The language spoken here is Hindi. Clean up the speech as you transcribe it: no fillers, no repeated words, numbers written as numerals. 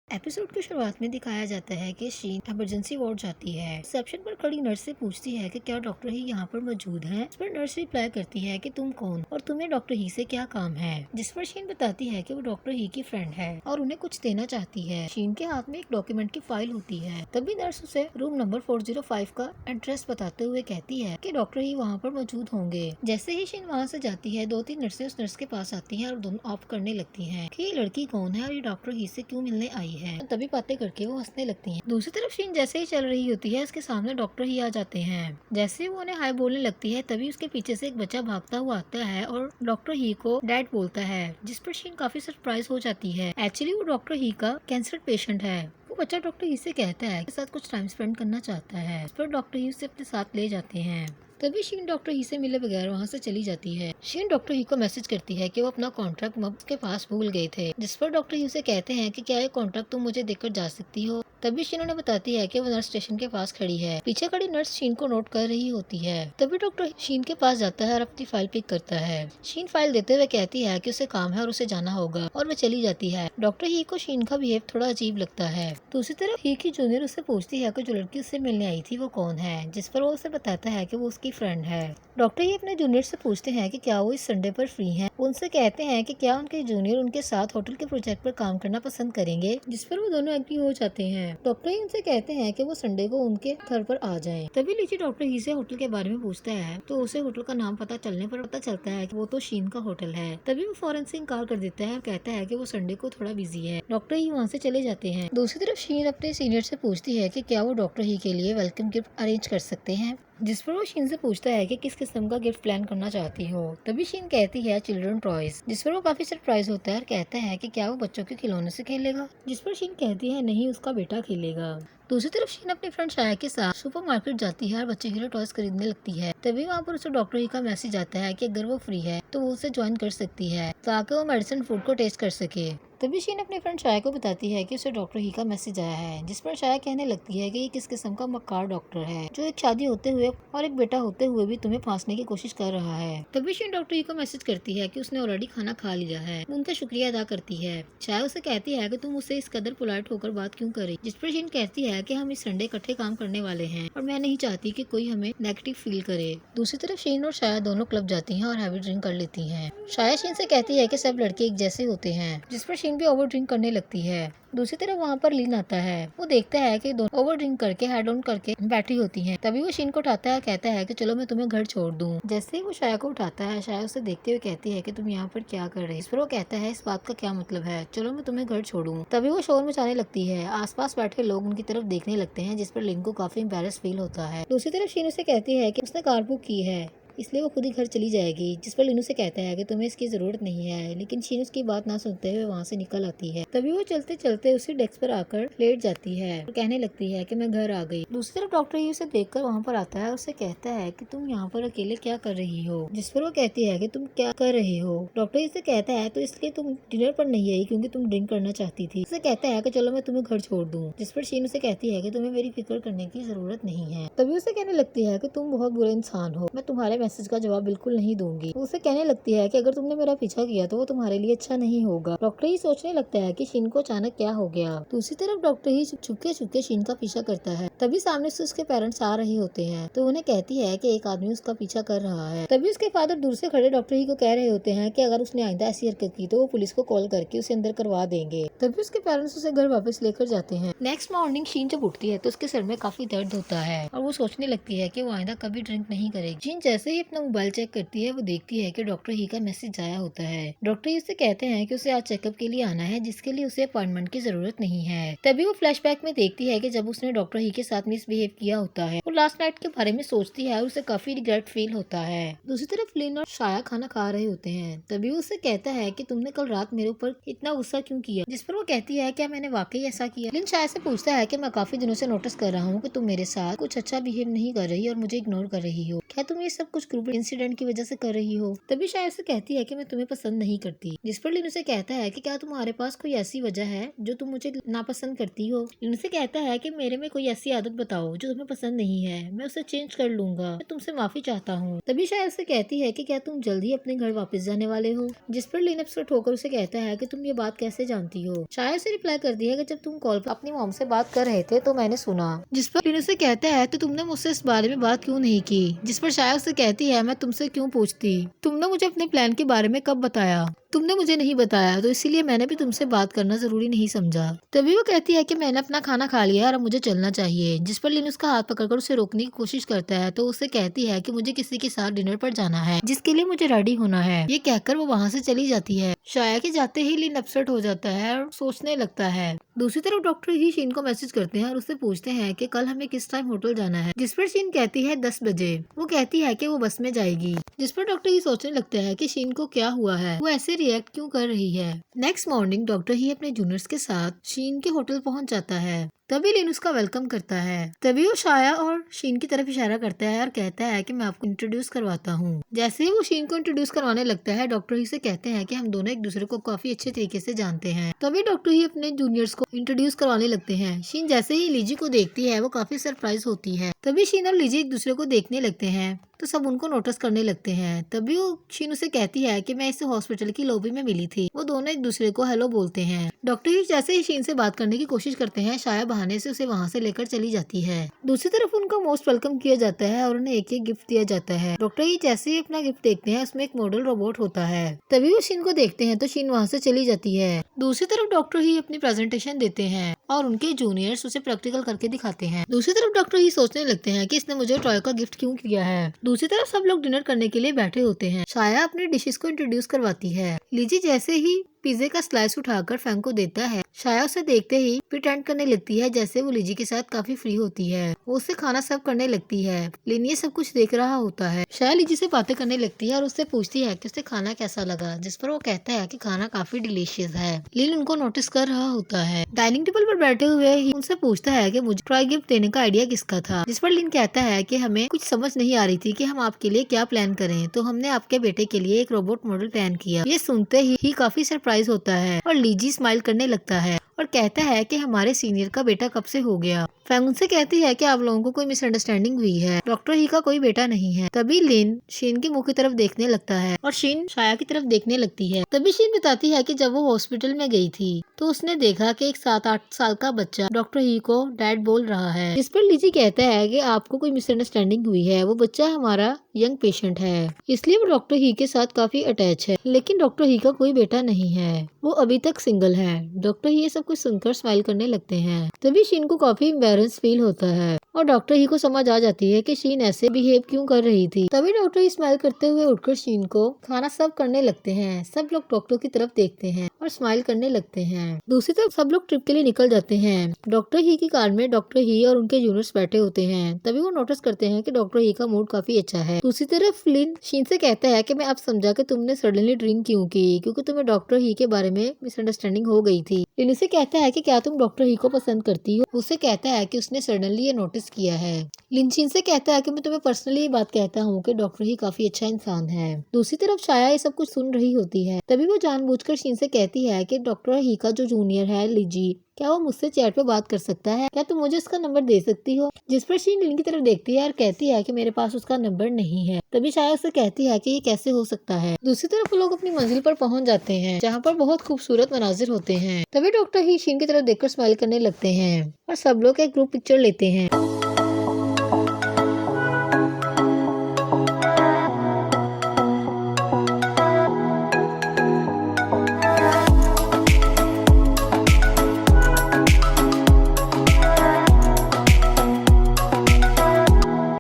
एपिसोड की शुरुआत में दिखाया जाता है कि शीन इमरजेंसी वार्ड जाती है। रिसेप्शन पर खड़ी नर्स से पूछती है कि क्या डॉक्टर ही यहाँ पर मौजूद हैं। इस पर नर्स रिप्लाई करती है कि तुम कौन और तुम्हें डॉक्टर ही से क्या काम है। जिस पर शीन बताती है कि वो डॉक्टर ही की फ्रेंड है और उन्हें कुछ देना चाहती है। शीन के हाथ में एक डॉक्यूमेंट की फाइल होती है। तभी नर्स उसे रूम नंबर 405 का एड्रेस बताते हुए कहती है कि डॉक्टर ही वहाँ पर मौजूद होंगे। जैसे ही शीन वहाँ से जाती है, 2-3 नर्सें उस नर्स के पास आती हैं और दोनों ऑफ करने लगती हैं कि ये लड़की कौन है और ये डॉक्टर ही से क्यों मिलने आई है। तभी बातें करके वो हंसने लगती हैं। दूसरी तरफ शीन जैसे ही चल रही होती है, उसके सामने डॉक्टर ही आ जाते हैं। जैसे ही वो उन्हें हाय बोलने लगती है, तभी उसके पीछे से एक बच्चा भागता हुआ आता है और डॉक्टर ही को डैड बोलता है, जिस पर शीन काफी सरप्राइज हो जाती है। एक्चुअली वो डॉक्टर ही का कैंसर पेशेंट है। वो बच्चा डॉक्टर ही से कहता है कि साथ कुछ टाइम स्पेंड करना चाहता है। इस पर डॉक्टर ही उसे अपने साथ ले जाते हैं। तभी शीन डॉक्टर ही से मिले बगैर वहाँ से चली जाती है। शीन डॉक्टर ही को मैसेज करती है कि वो अपना कॉन्ट्रैक्ट मब्स के पास भूल गए थे। जिस पर डॉक्टर ही उसे कहते हैं कि क्या ये कॉन्ट्रैक्ट तुम मुझे देकर जा सकती हो। तभी शीन उन्हें बताती है कि वो नर्स स्टेशन के पास खड़ी है। पीछे खड़ी नर्स शीन को नोट कर रही होती है। तभी डॉक्टर शीन के पास जाता है और अपनी फाइल पिक करता है। शीन फाइल देते हुए कहती है कि उसे काम है और उसे जाना होगा और वह चली जाती है। डॉक्टर ही को शीन का बिहेव थोड़ा अजीब लगता है। दूसरी तरफ ही की जूनियर उससे पूछती है कि जो लड़की उससे मिलने आई थी वो कौन है, जिस पर वो उसे बताता है कि वो उसकी फ्रेंड है। डॉक्टर ही अपने जूनियर से पूछते हैं कि क्या वो इस संडे पर फ्री हैं। उनसे कहते हैं कि क्या उनके जूनियर उनके साथ होटल के प्रोजेक्ट पर काम करना पसंद करेंगे, जिस पर वो दोनों एग्री हो जाते हैं। डॉक्टर ही उनसे कहते हैं कि वो संडे को उनके घर पर आ जाएं। तभी लीची डॉक्टर ही से होटल के बारे में पूछता है, तो उसे होटल का नाम पता चलने पर पता चलता है कि वो तो शीन का होटल है। तभी वो फौरन से इनकार कर देता है और कहता है कि वो संडे को थोड़ा बिजी है। डॉक्टर ही वहाँ से चले जाते हैं। दूसरी तरफ शीन अपने सीनियर से पूछती है कि क्या वो डॉक्टर ही के लिए वेलकम गिफ्ट अरेंज कर सकते हैं, जिस पर वो शीन से पूछता है कि किस किस्म का गिफ्ट प्लान करना चाहती हो। तभी शीन कहती है चिल्ड्रन टॉयज, जिस पर वो काफी सरप्राइज होता है और कहता है कि क्या वो बच्चों के खिलौने से खेलेगा, जिस पर शीन कहती है नहीं, उसका बेटा खेलेगा। दूसरी तरफ शीन अपनी फ्रेंड शाया के साथ सुपरमार्केट जाती है और बच्चे के लिए टॉयज खरीदने लगती है। तभी वहाँ पर उसे डॉक्टर ही का मैसेज आता है कि अगर वो फ्री है तो वो उसे ज्वाइन कर सकती है ताकि वो मेडिसिन फूड को टेस्ट कर सके। तभी शीन अपनी फ्रेंड शाया को बताती है कि उसे डॉक्टर ही का मैसेज आया है, जिस पर शाया कहने लगती है कि ये किस किस्म का मक्कार डॉक्टर है जो एक शादी होते हुए और एक बेटा होते हुए भी तुम्हें फांसने की कोशिश कर रहा है। तभी शीन डॉक्टर ही को मैसेज करती है कि उसने ऑलरेडी खाना खा लिया है। वो उनका शुक्रिया अदा करती है। शाया उसे कहती है कि तुम उससे इस कदर पोलाइट होकर बात क्यों कर रही, जिस पर शीन कहती है कि हम इस संडे इकट्ठे काम करने वाले हैं और मैं नहीं चाहती कि कोई हमें नेगेटिव फील करे। दूसरी तरफ शीन और शाया दोनों क्लब जाती हैं और हैवी ड्रिंक कर लेती हैं। शाया शीन से कहती है कि सब लड़के एक जैसे होते हैं, जिस पर शीन भी ओवर ड्रिंक करने लगती है। दूसरी तरफ वहाँ पर लीन आता है। वो देखता है कि दोनों ओवर ड्रिंक करके हेड ऑन करके बैठी होती हैं। तभी वो शीन को उठाता है, कहता है कि चलो मैं तुम्हें घर छोड़ दूँ। जैसे ही वो शाया को उठाता है, शाया उसे देखते हुए कहती है कि तुम यहाँ पर क्या कर रहे हो। इस पर वो कहता है इस बात का क्या मतलब है, चलो मैं तुम्हें घर छोड़ूं। तभी वो शोर मचाने लगती है। आसपास बैठे लोग उनकी तरफ देखने लगते हैं, जिस पर लिन को काफी एम्बैरेस फील होता है। दूसरी तरफ शीन उसे कहती है कि उसने कार बुक की है इसलिए वो खुद ही घर चली जाएगी, जिस पर लिनू से कहता है कि तुम्हें इसकी जरूरत नहीं है, लेकिन शीन उसकी बात ना सुनते हुए वहाँ से निकल आती है। तभी वो चलते चलते उसी डेस्क पर आकर लेट जाती है और कहने लगती है कि मैं घर आ गई। दूसरी तरफ डॉक्टर ही उसे देखकर वहाँ पर आता है और उसे कहता है कि तुम यहाँ पर अकेले क्या कर रही हो, जिस पर वो कहती है कि तुम क्या कर रहे हो। डॉक्टर ही से कहता है तो इसलिए तुम डिनर पर नहीं आई क्योंकि तुम ड्रिंक करना चाहती थी। उसे कहता है कि चलो मैं तुम्हें घर छोड़ दूँ, जिस पर शीन उसे कहती है कि तुम्हें मेरी फिक्र करने की जरूरत नहीं है। तभी उसे कहने लगती है कि तुम बहुत बुरे इंसान हो, मैं तुम्हारे मैसेज का जवाब बिल्कुल नहीं दूंगी। वो उसे कहने लगती है कि अगर तुमने मेरा पीछा किया तो वो तुम्हारे लिए अच्छा नहीं होगा। डॉक्टर ही सोचने लगता है कि शीन को अचानक क्या हो गया। दूसरी तरफ डॉक्टर ही छुपके छुपके शीन का पीछा करता है। तभी सामने से उसके पेरेंट्स आ रहे होते हैं तो उन्हें कहती है कि एक आदमी उसका पीछा कर रहा है। तभी उसके फादर दूर से खड़े डॉक्टर ही को कह रहे होते हैं कि अगर उसने आइंदा ऐसी हरकत की तो वो पुलिस को कॉल करके उसे अंदर करवा देंगे। तभी उसके पेरेंट्स उसे घर वापस लेकर जाते हैं। नेक्स्ट मॉर्निंग शीन जब उठती है तो उसके सर में काफी दर्द होता है और वो सोचने लगती है कि वो आइंदा कभी ड्रिंक नहीं करेगी। शीन जैसे ही अपना मोबाइल चेक करती है, वो देखती है कि डॉक्टर ही का मैसेज आया होता है। डॉक्टर ही उसे कहते हैं कि उसे आज चेकअप के लिए आना है, जिसके लिए उसे अपॉइंटमेंट की जरूरत नहीं है। तभी वो फ्लैशबैक में देखती है कि जब उसने डॉक्टर ही के साथ मिसबिहेव किया होता है, वो लास्ट नाइट के बारे में सोचती है और उसे काफी रिग्रेट फील होता है। दूसरी तरफ लिन और शाया खाना खा रहे होते हैं। तभी वो उसे कहता है कि तुमने कल रात मेरे ऊपर इतना गुस्सा क्यों किया, जिस पर वो कहती है क्या मैंने वाकई ऐसा किया। लिन शाया से पूछता है कि मैं काफी दिनों से नोटिस कर रहा हूँ कि तुम मेरे साथ कुछ अच्छा बिहेव नहीं कर रही और मुझे इग्नोर कर रही हो, क्या तुम ये सब कुछ कुछ ग्रुप इंसिडेंट की वजह से कर रही हो। तभी शाया उसे कहती है कि मैं तुम्हें पसंद नहीं करती, जिस पर लिन उसे कहता है कि क्या तुम्हारे पास कोई ऐसी वजह है जो तुम मुझे नापसंद करती हो। लिन उसे कहता है कि मेरे में कोई ऐसी आदत बताओ जो तुम्हें पसंद नहीं है, मैं उसे चेंज कर लूंगा, मैं तुमसे माफी चाहता हूँ। तभी शाया उसे कहती है कि क्या तुम जल्दी अपने घर वापस जाने वाले हो, जिस पर लिन अफसर ठोकर उसे कहता है कि तुम ये बात कैसे जानती हो। शाया उसे रिप्लाई करती है कि जब तुम कॉल पर अपनी मॉम से बात कर रहे थे तो मैंने सुना। जिस पर लिन उसे कहता है तो तुमने मुझसे इस बारे में बात क्यों नहीं की, जिस पर शाया उसे कहती है मैं तुमसे क्यों पूछती, तुमने मुझे अपने प्लान के बारे में कब बताया, तुमने मुझे नहीं बताया तो इसीलिए मैंने भी तुमसे बात करना जरूरी नहीं समझा। तभी वो कहती है कि मैंने अपना खाना खा लिया और अब मुझे चलना चाहिए, जिस पर लिन उसका हाथ पकड़कर उसे रोकने की कोशिश करता है तो उसे कहती है कि मुझे किसी के साथ डिनर पर जाना है जिसके लिए मुझे रेडी होना है। ये कहकर वो वहाँ से चली जाती है। शाया के जाते ही लिन अपसेट हो जाता है और सोचने लगता है। दूसरी तरफ डॉक्टर ही शीन को मैसेज करते हैं और उससे पूछते हैं कि कल हमें किस टाइम होटल जाना है, जिस पर शीन कहती है 10 बजे। वो कहती है कि वो बस में जाएगी, जिस पर डॉक्टर ही सोचने लगता है कि शीन को क्या हुआ है, वो ऐसे रिएक्ट क्यों कर रही है। नेक्स्ट मॉर्निंग डॉक्टर ही अपने जूनियर्स के साथ शीन के होटल पहुंच जाता है। तभी लिन उसका वेलकम करता है। तभी वो शाया और शीन की तरफ इशारा करता है और कहता है कि मैं आपको इंट्रोड्यूस करवाता हूँ। जैसे ही वो शीन को इंट्रोड्यूस करवाने लगता है डॉक्टर ही से कहते हैं कि हम दोनों एक दूसरे को काफी अच्छे तरीके से जानते हैं। तभी डॉक्टर ही अपने जूनियर्स को इंट्रोड्यूस करवाने लगते हैं। शीन जैसे ही लीजी को देखती है वो काफी सरप्राइज होती है। तभी शीन और लीजी एक दूसरे को देखने लगते हैं तो सब उनको नोटिस करने लगते हैं। तभी वो शीन उसे कहती है कि मैं इसे हॉस्पिटल की लॉबी में मिली थी। वो दोनों एक दूसरे को हेलो बोलते हैं। डॉक्टर ही जैसे ही शीन से बात करने की कोशिश करते हैं शाया बहाने से उसे वहाँ से लेकर चली जाती है। दूसरी तरफ उनका मोस्ट वेलकम किया जाता है और उन्हें एक एक गिफ्ट दिया जाता है। डॉक्टर ही जैसे ही अपना गिफ्ट देखते हैं उसमें एक मॉडल रोबोट होता है। तभी वो शीन को देखते हैं तो शीन वहाँ से चली जाती है। दूसरी तरफ डॉक्टर ही अपनी प्रेजेंटेशन देते हैं और उनके जूनियर्स उसे प्रैक्टिकल करके दिखाते हैं। दूसरी तरफ डॉक्टर ही सोचने लगते हैं कि इसने मुझे टॉय का गिफ्ट क्यों किया है। दूसरी तरफ सब लोग डिनर करने के लिए बैठे होते हैं। शाया अपनी डिशेस को इंट्रोड्यूस करवाती है। लीजी जैसे ही पिज्जे का स्लाइस उठाकर फैंक को देता है। शाया उसे देखते ही प्रिटेंड करने लगती है जैसे वो लीजी के साथ काफी फ्री होती है। वो उससे खाना सर्व करने लगती है। लिन ये सब कुछ देख रहा होता है। शाया लीजी से बातें करने लगती है और उससे पूछती है कि उसे खाना कैसा लगा, जिस पर वो कहता है कि खाना काफी डिलीशियस है। लिन उनको नोटिस कर रहा होता है। डाइनिंग टेबल पर बैठे हुए ही उनसे पूछता है कि मुझे ट्राई गिफ्ट देने का आइडिया किसका था, जिस पर लिन कहता है कि हमें कुछ समझ नहीं आ रही थी कि हम आपके लिए क्या प्लान करें, तो हमने आपके बेटे के लिए एक रोबोट मॉडल प्लान किया। ये सुनते ही काफी सरप्राइज होता है और लीजी स्माइल करने लगता है और कहता है कि हमारे सीनियर का बेटा कब से हो गया। फैंग उनसे कहती है कि आप लोगों को कोई मिसअंडरस्टैंडिंग हुई है, डॉक्टर ही का कोई बेटा नहीं है। तभी लिन शीन के मुंह की तरफ देखने लगता है और शीन शाया की तरफ देखने लगती है। तभी शीन बताती है कि जब वो हॉस्पिटल में गई थी तो उसने देखा कि एक 7-8 साल का बच्चा डॉक्टर ही को डैड बोल रहा है, जिस पर लीजी कहता है कि आपको कोई मिसअंडरस्टैंडिंग हुई है, वो बच्चा हमारा यंग पेशेंट है, इसलिए वो डॉक्टर ही के साथ काफी अटैच है, लेकिन डॉक्टर ही का कोई बेटा नहीं है, वो अभी तक सिंगल है। डॉक्टर ही ये सब कुछ सुनकर स्माइल करने लगते हैं। तभी शीन को काफी एम्बैरेंस फील होता है और डॉक्टर ही को समझ आ जाती है कि शीन ऐसे बिहेव क्यों कर रही थी। तभी डॉक्टर ही स्माइल करते हुए उठकर शीन को खाना सर्व करने लगते हैं। सब लोग डॉक्टर की तरफ देखते हैं और स्माइल करने लगते हैं। दूसरी तरफ सब लोग ट्रिप के लिए निकल जाते हैं। डॉक्टर ही की कार में डॉक्टर ही और उनके जूनियर्स बैठे होते हैं। तभी वो नोटिस करते हैं कि डॉक्टर ही का मूड काफी अच्छा है। दूसरी तरफ लिन शीन से कहता है कि मैं अब समझा कि तुमने सडनली ड्रिंक क्यों की, क्योंकि तुम्हें डॉक्टर ही के बारे में मिसअंडरस्टैंडिंग हो गई थी। लिन से कहता है कि क्या तुम डॉक्टर ही को पसंद करती हो। उसे कहता है कि उसने सडनली ये नोटिस किया है। लिन शीन से कहता है कि मैं तुम्हें पर्सनली ये बात कहता हूँ कि डॉक्टर ही काफी अच्छा इंसान है। दूसरी तरफ शाया ये सब कुछ सुन रही होती है। तभी वो जानबूझकर शीन से कहती है कि डॉक्टर ही का जो जूनियर है लीजी, क्या वो मुझसे चैट पे बात कर सकता है, क्या तुम मुझे उसका नंबर दे सकती हो। जिस पर शीन लिन की तरफ देखती है और कहती है कि मेरे पास उसका नंबर नहीं है। तभी शाया उससे कहती है कि ये कैसे हो सकता है। दूसरी तरफ वो लोग अपनी मंजिल पर पहुंच जाते हैं जहाँ पर बहुत खूबसूरत मनाजिर होते हैं। तभी डॉक्टर ही शीन की तरफ देखकर स्माइल करने लगते हैं और सब लोग एक ग्रुप पिक्चर लेते हैं।